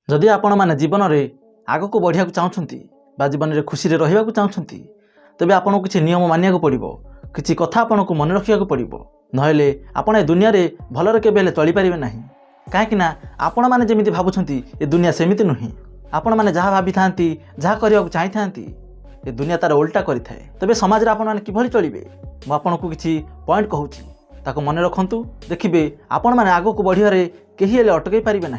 जदि आपण मैंने जीवन में आग को बढ़िया चाहते जीवन में खुशी रहा चाहते तेज आपको किसी नियम मानिया पड़ो किसी कथा आपन को मन रखा पड़ो नहले आपण ए दुनिया रे भलरे केबे चली पारिबे नहीं कहीं आपण मैंने जमी भावुं ये दुनिया सेमती नुहे आपण मैंने जहाँ भाभी था जहाँ करने को चाही था ये दुनिया तार उल्टा करें तेज समाज में आपण किभली चलिए मुझे आपन को किसी पॉइंट कहूँ मन रखु देखिए आपण मैंने आग को बढ़िया कहीं अटकई पारे ना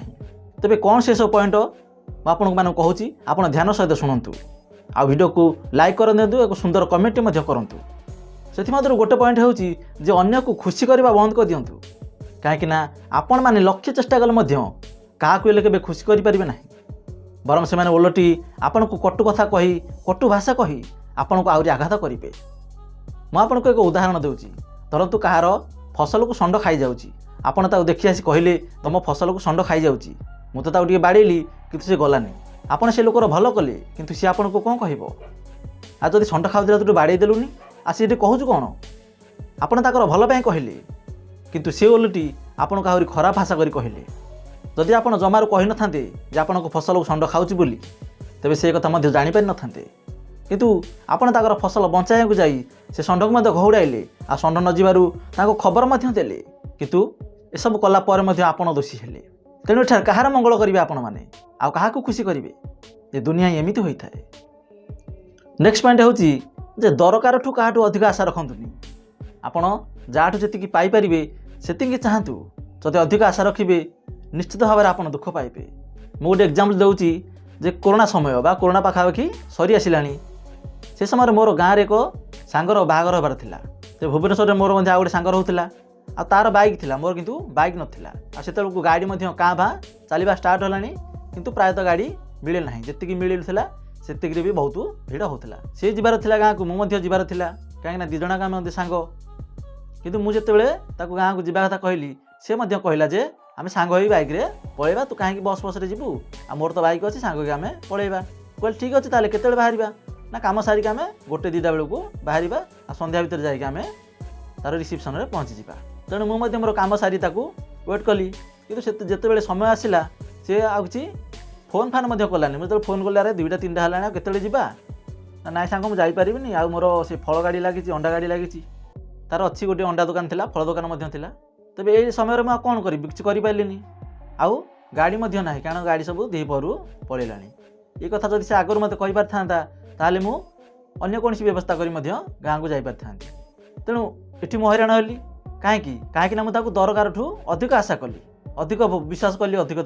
तेज कौन से सब पॉइंट मुझे आपन कहूँ आप ध्यान सहित शुणु आ वीडियो को लाइक कर दिंतु एक सुंदर कमेंट करूँ से गोटे पॉइंट हूँ जे अन्य को खुशी करने बंद कर दिंतु कहीं आपण मैंने लक्ष्य चेष्टा कले क्या खुशी करें ना बरम से ओलटी आपण को कटु कथा कही कटु भाषा कही आपण को आहरी आघात करेंगे मुझे एक उदाहरण दूसरी धरतु कहार फसल को षंड खाई जाऊँगी आपड़ ताक देखी आसी कहले तुम फसल को षंड खाई जाऊँगी मुझे तो बाड़ेली कि सी गलानी आपड़ से लोकर भल कले कि सी आपन को कौन कह जब षंड खाऊला तू बाड़े देलुनी आसी ये कहूँ कौन आपड़ ताकर भल पाई कहले किंतु सी ओलटी आपन को आहरी खराब भाषा कर कहले जदि आप जमार कही न था आपन को फसल को षंड खाऊँ बोली तेज से कथा जापारि न था किंतु आपन ताकर फसल बचाइया को जाई से षंड को घौड़ाइले आ षंड न जारू खबर देले किंतु एसबू कलापर आपन दोषी हेले तेणु एठार कहार मंगल करेंगे आपण मैंने आउ क्या खुशी करेंगे ये दुनिया एमती होता है। नेक्स्ट पॉइंट हूँ जे दरकार ठू क्या अधिक आशा रखुनी आपड़ जहाँ जी पाइपर से चाहतु जदि अधिक आशा रखिए निश्चित भाव में आप दुख पाइबे। मुझे गोटे एग्जाम्पल दूसरी जे कोरोना समय बा कोरोना पाखापाखि सरी आसला से समय मोर गाँव में एक सांगर बाहागर होबार थिला तो भुवनेश्वर मोर आ गोटे सांगर होता आ तार बाइक थिला मोर किंतु बाइक नथिला आ सेते गाड़ी काँ भाँ चलवा स्टार्ट होलानी किंतु प्रायतः गाड़ी मिले ना जी मिलूला से भी बहुत भिड़ होता सी जीवार थिला गाँव को मुझे जीवार थिला कहीं दिज आम सांग किंतु मुझे गाँव को जीवा कथा कहली सी कहला जे आम सांग ही बाइक रे पलैबा तू कहीं बस बस जीवु आ मोर तो बाइक अच्छी सांग आम पलैबा कहले ठीक अच्छे ताले केते बाहर ना कम सारिक आम गोटे दुटा बेलू बाहर आ संध्या भितर जाइए आम तार रिसेप्शन में पहुँची जा तेणु मुझे मोर कम सारी वेट कली कि जिते समय आसला सी आ कि फोन फान कलानी मुझे फोन कल अरे दुईटा तीन है केते जा ना सांग मुझे जापारि आ मोर से फल गाड़ी लगी अंडा गाड़ी लगी तार अच्छी गोटे अंडा दुकान थी फल दुकान थी तेज ये समय में कौन करी किसी करें आउ गाड़ी ना कारण गाड़ी सब दीपहर पलैला ये कथा जब से आगुरी मत कही था ताले मु अन्य कौन व्यवस्था करी गाँव को जापारि था तेणु ये मु हैरान हली कहीं मुझे दरकार ठू अधिक आशा कली अधिक विश्वास कली अधिक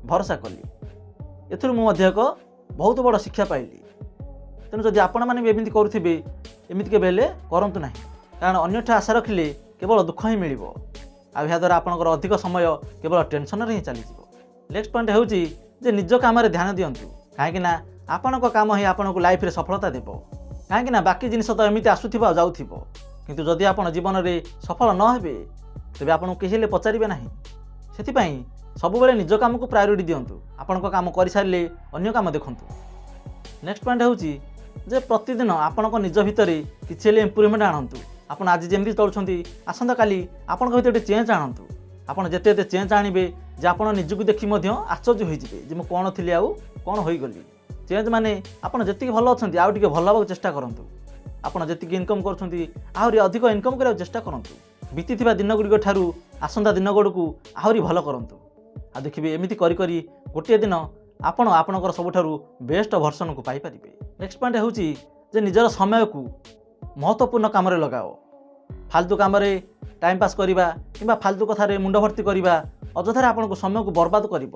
भरोसा कली एमती एक बहुत बड़ शिक्षा पाइली तेणु जदि आपण मैंने एमती करुवे एमती के करूँ ना कारण अन्य आशा रखिले केवल दुख ही मिल द्वारा आपंकर अधिक समय केवल टेंशन ही चली नेक्स्ट पॉइंट हूँ जे निज काम ध्यान दिंतु कहीं आपण काम ही आपन को लाइफ रे सफलता देव कहीं बाकी जिन तो एमती आसुवा जाऊँ किंतु जदि आप जीवन में सफल न हे तेज आपको कहीं पचारे ना से सब निज काम को प्रायोरिटी दिंतु आपण काम कर सारे अन्य काम देखु। नेक्स्ट पॉइंट हूँ जे प्रतिदिन आपण निज भितर किसी इम्प्रूवमेंट आणतु आपड़ आज जमी चलुँच आसंता काली आपण भर गोटे चेंज आणतु आपड़ जिते चेंज आणवे जे आप निजक देखी आश्चर्य होते मुझे कौन थी आउ कौन हो गली चेंज माने आप जी भल अच्छा आउ टे भल हाँ चेष्टा करूँ आपड़ जी इनकम कर अधिक इनकम करने चेष्टा करूँ बीती दिन गुड़िक ठारू आसंता दिन गुड़ आहरी भल करूँ आ देखिए एमती करी गोटे दिन आपण आपणकर सबुठारु बेस्ट भर्सन को पाइपर। नेक्स्ट पॉइंट हूँ जे निजर समय को महत्वपूर्ण काम लगाओ फालतू काम टाइम पास करवा कि फालतू कथार मुंड भर्ती करवा अଯଥାରେ आपन समय को बर्बाद कर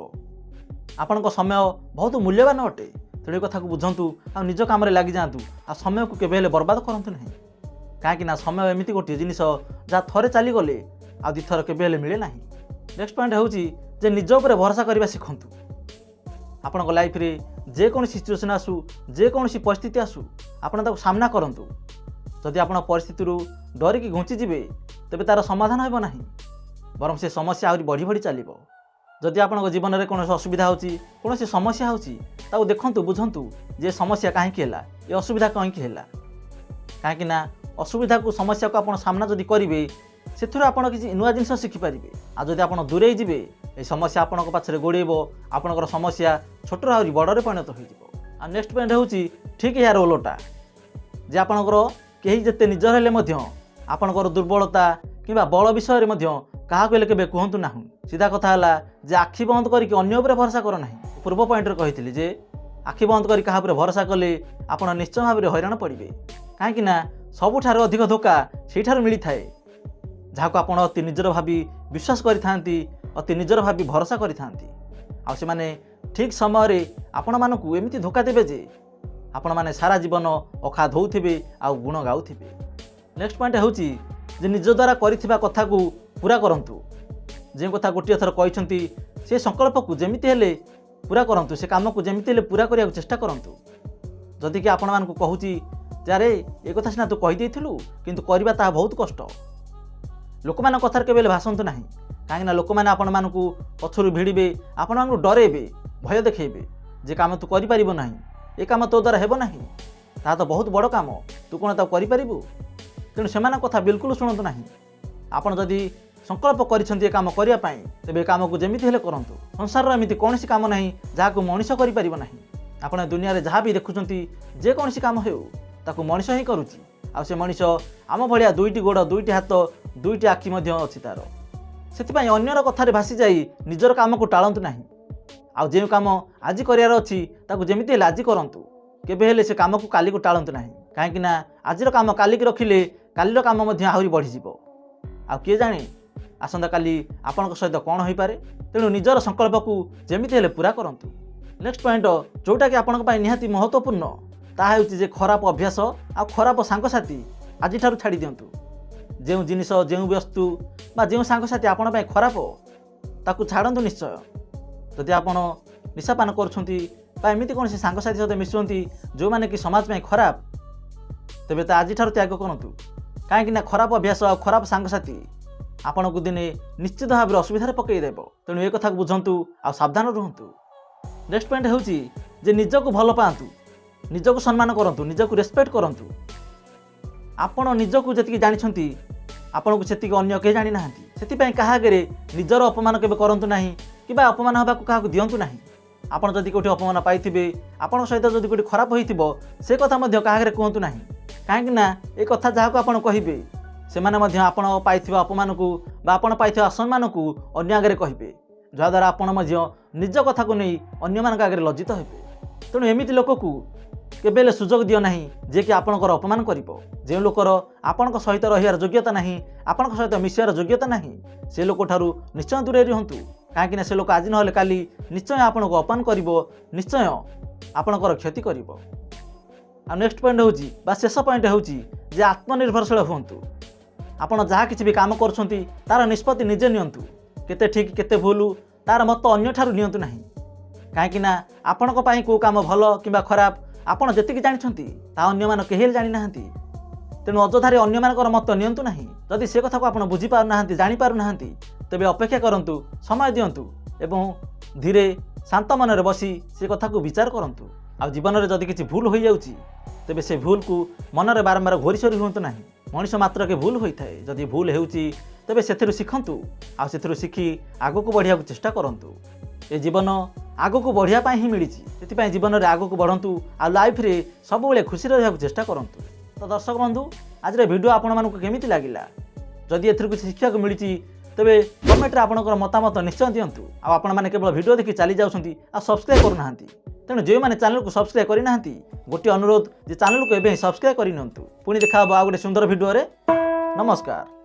आपण समय बहुत मूल्यवान अटे तेणु कथा को बुझंतु आ निज काम लगी जातु आ समय को केबे बर्बाद करंतु नहीं कहीं समय एमती गोटे जिनिस जहाँ थरे चलीगले आ दिथर केबे मिले ना। नेक्स्ट पॉइंट हूँ जे निज उपर भरोसा करने शिखंतु आपण लाइफ रे जेकोसी सिचुएसन आसू जेकोसी परिस्थिति आसू आपड़ सामना करंतु जदि आप परिस्थिति डरिकी घुंची जीवे तेबे तार समाधान होब ना बरम से समस्या आहरी बढ़ी बढ़ी चलो जदि आप जीवन में कौन असुविधा होची कौन समस्या होची देखंतु बुझंतु जे समस्या कहीं ये असुविधा कहीं है कहीं असुविधा को समस्या को आप सामना जदि करेंगे से आप किसी नुआ जिन शिखिपारे आ जदि आप दूरे जी এই সমস্যা ଆପଣଙ୍କ ପାଖରେ ଗୋଡ଼େଇବ, ଆପଣଙ୍କର ସମସ୍ୟା ଛୋଟରୁ ଆହୁରି ବଡ଼ରେ ପରିଣତ ହୋଇଯିବ। ଆଉ ନେକ୍ସଟ ପଏଣ୍ଟ ହେଉଛି ଠିକ୍ ଏହାର ଓଲଟା, ଯେ ଆପଣଙ୍କର କେହି ଯେତେ ନିଜର ହେଲେ ମଧ୍ୟ ଆପଣଙ୍କର ଦୁର୍ବଳତା କିମ୍ବା ବଳ ବିଷୟରେ ମଧ୍ୟ କାହାକୁ ହେଲେ କେବେ କୁହନ୍ତୁ ନାହିଁ। ସିଧା କଥା ହେଲା ଯେ ଆଖି ବନ୍ଦ କରିକି ଅନ୍ୟ ଉପରେ ଭରସା କର ନାହିଁ। ପୂର୍ବ ପଏଣ୍ଟରେ କହିଥିଲି ଯେ ଆଖି ବନ୍ଦ କରି କାହା ଉପରେ ଭରସା କଲେ ଆପଣ ନିଶ୍ଚୟ ଭାବରେ ହଇରାଣ ପଡ଼ିବେ, କାହିଁକି ନା ସବୁଠାରୁ ଅଧିକ ଧୋକା ସେଇଠାରୁ ମିଳିଥାଏ ଯାହାକୁ ଆପଣ ଅତି ନିଜର ଭାବି ବିଶ୍ୱାସ କରିଥାନ୍ତି, ଅତି ନିଜର ଭାବି ଭରସା କରିଥାନ୍ତି। ଆଉ ସେମାନେ ଠିକ୍ ସମୟରେ ଆପଣମାନଙ୍କୁ ଏମିତି ଧୋକା ଦେବେ ଯେ ଆପଣମାନେ ସାରା ଜୀବନ ଅଖା ଧୋଉଥିବେ ଆଉ ଗୁଣ ଗାଉଥିବେ। ନେକ୍ସଟ ପଏଣ୍ଟ ହେଉଛି ଯେ ନିଜ ଦ୍ୱାରା କରିଥିବା କଥାକୁ ପୁରା କରନ୍ତୁ। ଯେଉଁ କଥା ଗୋଟିଏ ଥର କହିଛନ୍ତି ସେ ସଂକଳ୍ପକୁ ଯେମିତି ହେଲେ ପୁରା କରନ୍ତୁ, ସେ କାମକୁ ଯେମିତି ହେଲେ ପୁରା କରିବାକୁ ଚେଷ୍ଟା କରନ୍ତୁ। ଯଦି କି ଆପଣମାନଙ୍କୁ କହୁଛି ଯେ ଆରେ ଏ କଥା ସିନା ତୁ କହିଦେଇଥିଲୁ କିନ୍ତୁ କରିବା ତାହା ବହୁତ କଷ୍ଟ, ଲୋକମାନଙ୍କ କଥାରେ କେବେ ହେଲେ ଭାସନ୍ତୁ ନାହିଁ, କାହିଁକିନା ଲୋକମାନେ ଆପଣମାନଙ୍କୁ ପଛରୁ ଭିଡ଼ିବେ, ଆପଣମାନଙ୍କୁ ଡରେଇବେ, ଭୟ ଦେଖେଇବେ ଯେ କାମ ତୁ କରିପାରିବୁ ନାହିଁ, ଏ କାମ ତୋ ଦ୍ୱାରା ହେବ ନାହିଁ, ତାହା ତ ବହୁତ ବଡ଼ କାମ, ତୁ କ'ଣ ତାକୁ କରିପାରିବୁ। ତେଣୁ ସେମାନଙ୍କ କଥା ବିଲକୁଲ ଶୁଣନ୍ତୁ ନାହିଁ। ଆପଣ ଯଦି ସଂକଳ୍ପ କରିଛନ୍ତି ଏ କାମ କରିବା ପାଇଁ ତେବେ ଏ କାମକୁ ଯେମିତି ହେଲେ କରନ୍ତୁ। ସଂସାରର ଏମିତି କୌଣସି କାମ ନାହିଁ ଯାହାକୁ ମଣିଷ କରିପାରିବ ନାହିଁ। ଆପଣ ଦୁନିଆରେ ଯାହା ବି ଦେଖୁଛନ୍ତି ଯେକୌଣସି କାମ ହେଉ ତାକୁ ମଣିଷ ହିଁ କରୁଛି। ଆଉ ସେ ମଣିଷ ଆମ ଭଳିଆ ଦୁଇଟି ଗୋଡ଼, ଦୁଇଟି ହାତ, ଦୁଇଟି ଆଖି ମଧ୍ୟ ଅଛି ତାର। ସେଥିପାଇଁ ଅନ୍ୟର କଥାରେ ଭାସି ଯାଇ ନିଜର କାମକୁ ଟାଳନ୍ତୁ ନାହିଁ। ଆଉ ଯେଉଁ କାମ ଆଜି କରିବାର ଅଛି ତାକୁ ଯେମିତି ହେଲେ ଆଜି କରନ୍ତୁ, କେବେ ହେଲେ ସେ କାମକୁ କାଲିକୁ ଟାଳନ୍ତୁ ନାହିଁ, କାହିଁକି ନା ଆଜିର କାମ କାଲିକି ରଖିଲେ କାଲିର କାମ ମଧ୍ୟ ଆହୁରି ବଢ଼ିଯିବ। ଆଉ କିଏ ଜାଣେ ଆସନ୍ତାକାଲି ଆପଣଙ୍କ ସହିତ କ'ଣ ହୋଇପାରେ। ତେଣୁ ନିଜର ସଂକଳ୍ପକୁ ଯେମିତି ହେଲେ ପୁରା କରନ୍ତୁ। ନେକ୍ସଟ ପଏଣ୍ଟ ଯେଉଁଟାକି ଆପଣଙ୍କ ପାଇଁ ନିହାତି ମହତ୍ତ୍ୱପୂର୍ଣ୍ଣ ତାହା ହେଉଛି ଯେ ଖରାପ ଅଭ୍ୟାସ ଆଉ ଖରାପ ସାଙ୍ଗସାଥି ଆଜିଠାରୁ ଛାଡ଼ି ଦିଅନ୍ତୁ। ଯେଉଁ ଜିନିଷ, ଯେଉଁ ବସ୍ତୁ ବା ଯେଉଁ ସାଙ୍ଗସାଥି ଆପଣ ପାଇଁ ଖରାପ ତାକୁ ଛାଡ଼ନ୍ତୁ ନିଶ୍ଚୟ। ଯଦି ଆପଣ ନିଶାପାନ କରୁଛନ୍ତି ବା ଏମିତି କୌଣସି ସାଙ୍ଗସାଥି ସହିତ ମିଶୁଛନ୍ତି ଯେଉଁମାନେ କି ସମାଜ ପାଇଁ ଖରାପ, ତେବେ ତା ଆଜିଠାରୁ ତ୍ୟାଗ କରନ୍ତୁ, କାହିଁକି ନା ଖରାପ ଅଭ୍ୟାସ ଆଉ ଖରାପ ସାଙ୍ଗସାଥି ଆପଣଙ୍କୁ ଦିନେ ନିଶ୍ଚିତ ଭାବରେ ଅସୁବିଧାରେ ପକାଇଦେବ। ତେଣୁ ଏ କଥାକୁ ବୁଝନ୍ତୁ ଆଉ ସାବଧାନ ରୁହନ୍ତୁ। ନେକ୍ସଟ ପଏଣ୍ଟ ହେଉଛି ଯେ ନିଜକୁ ଭଲ ପାଆନ୍ତୁ, ନିଜକୁ ସମ୍ମାନ କରନ୍ତୁ, ନିଜକୁ ରେସପେକ୍ଟ କରନ୍ତୁ। ଆପଣ ନିଜକୁ ଯେତିକି ଜାଣିଛନ୍ତି ଆପଣଙ୍କୁ ସେତିକି ଅନ୍ୟ କେହି ଜାଣିନାହାନ୍ତି। ସେଥିପାଇଁ କାହା ଆଗରେ ନିଜର ଅପମାନ କେବେ କରନ୍ତୁ ନାହିଁ କିମ୍ବା ଅପମାନ ହେବାକୁ କାହାକୁ ଦିଅନ୍ତୁ ନାହିଁ। ଆପଣ ଯଦି କେଉଁଠି ଅପମାନ ପାଇଥିବେ, ଆପଣଙ୍କ ସହିତ ଯଦି କେଉଁଠି ଖରାପ ହୋଇଥିବ, ସେ କଥା ମଧ୍ୟ କାହା ଆଗରେ କୁହନ୍ତୁ ନାହିଁ, କାହିଁକି ନା ଏ କଥା ଯାହାକୁ ଆପଣ କହିବେ ସେମାନେ ମଧ୍ୟ ଆପଣ ପାଇଥିବା ଅପମାନକୁ ବା ଆପଣ ପାଇଥିବା ଅସମ୍ମାନକୁ ଅନ୍ୟ ଆଗରେ କହିବେ, ଯାହାଦ୍ୱାରା ଆପଣ ମଧ୍ୟ ନିଜ କଥାକୁ ନେଇ ଅନ୍ୟମାନଙ୍କ ଆଗରେ ଲଜ୍ଜିତ ହେବେ। ତେଣୁ ଏମିତି ଲୋକକୁ କେବେ ହେଲେ ସୁଯୋଗ ଦିଅ ନାହିଁ ଯିଏକି ଆପଣଙ୍କର ଅପମାନ କରିବ। ଯେଉଁ ଲୋକର ଆପଣଙ୍କ ସହିତ ରହିବାର ଯୋଗ୍ୟତା ନାହିଁ, ଆପଣଙ୍କ ସହିତ ମିଶିବାର ଯୋଗ୍ୟତା ନାହିଁ, ସେ ଲୋକଠାରୁ ନିଶ୍ଚୟ ଦୂରେଇ ରୁହନ୍ତୁ, କାହିଁକିନା ସେ ଲୋକ ଆଜି ନହେଲେ କାଲି ନିଶ୍ଚୟ ଆପଣଙ୍କୁ ଅପମାନ କରିବ, ନିଶ୍ଚୟ ଆପଣଙ୍କର କ୍ଷତି କରିବ। ଆଉ ନେକ୍ସଟ ପଏଣ୍ଟ ହେଉଛି ବା ଶେଷ ପଏଣ୍ଟ ହେଉଛି ଯେ ଆତ୍ମନିର୍ଭରଶୀଳ ହୁଅନ୍ତୁ। ଆପଣ ଯାହା କିଛି ବି କାମ କରୁଛନ୍ତି ତାର ନିଷ୍ପତ୍ତି ନିଜେ ନିଅନ୍ତୁ। କେତେ ଠିକ୍ କେତେ ଭୁଲ ତାର ମତ ଅନ୍ୟଠାରୁ ନିଅନ୍ତୁ ନାହିଁ, କାହିଁକି ନା ଆପଣଙ୍କ ପାଇଁ କେଉଁ କାମ ଭଲ କିମ୍ବା ଖରାପ ଆପଣ ଯେତିକି ଜାଣିଛନ୍ତି ତାହା ଅନ୍ୟମାନେ କେହି ହେଲେ ଜାଣିନାହାନ୍ତି। ତେଣୁ ଅଯଥାରେ ଅନ୍ୟମାନଙ୍କର ମତ ନିଅନ୍ତୁ ନାହିଁ। ଯଦି ସେ କଥାକୁ ଆପଣ ବୁଝିପାରୁନାହାନ୍ତି, ଜାଣିପାରୁନାହାନ୍ତି, ତେବେ ଅପେକ୍ଷା କରନ୍ତୁ, ସମୟ ଦିଅନ୍ତୁ ଏବଂ ଧୀରେ ଶାନ୍ତ ମନରେ ବସି ସେ କଥାକୁ ବିଚାର କରନ୍ତୁ। ଆଉ ଜୀବନରେ ଯଦି କିଛି ଭୁଲ ହୋଇଯାଉଛି ତେବେ ସେ ଭୁଲକୁ ମନରେ ବାରମ୍ବାର ଘୋରିସରି ହୁଅନ୍ତୁ ନାହିଁ। ମଣିଷ ମାତ୍ରକେ ଭୁଲ ହୋଇଥାଏ। ଯଦି ଭୁଲ ହେଉଛି ତେବେ ସେଥିରୁ ଶିଖନ୍ତୁ ଆଉ ସେଥିରୁ ଶିଖି ଆଗକୁ ବଢ଼ିବାକୁ ଚେଷ୍ଟା କରନ୍ତୁ। ଏ ଜୀବନ ଆଗକୁ ବଢ଼ିବା ପାଇଁ ହିଁ ମିଳିଛି, ସେଥିପାଇଁ ଜୀବନରେ ଆଗକୁ ବଢ଼ନ୍ତୁ ଆଉ ଲାଇଫରେ ସବୁବେଳେ ଖୁସିରେ ରହିବାକୁ ଚେଷ୍ଟା କରନ୍ତୁ। ତ ଦର୍ଶକ ବନ୍ଧୁ, ଆଜିର ଭିଡ଼ିଓ ଆପଣମାନଙ୍କୁ କେମିତି ଲାଗିଲା? ଯଦି ଏଥିରୁ କିଛି ଶିଖିବାକୁ ମିଳିଛି ତେବେ କମେଣ୍ଟରେ ଆପଣଙ୍କର ମତାମତ ନିଶ୍ଚୟ ଦିଅନ୍ତୁ। ଆଉ ଆପଣମାନେ କେବଳ ଭିଡ଼ିଓ ଦେଖି ଚାଲି ଯାଉଛନ୍ତି ଆଉ ସବସ୍କ୍ରାଇବ୍ କରୁନାହାନ୍ତି। ତେଣୁ ଯେଉଁମାନେ ଚ୍ୟାନେଲକୁ ସବସ୍କ୍ରାଇବ୍ କରିନାହାନ୍ତି ଗୋଟିଏ ଅନୁରୋଧ ଯେ ଚ୍ୟାନେଲକୁ ଏବେ ହିଁ ସବସ୍କ୍ରାଇବ୍ କରିନିଅନ୍ତୁ। ପୁଣି ଦେଖା ହେବ ଆଉ ଗୋଟେ ସୁନ୍ଦର ଭିଡ଼ିଓରେ। ନମସ୍କାର।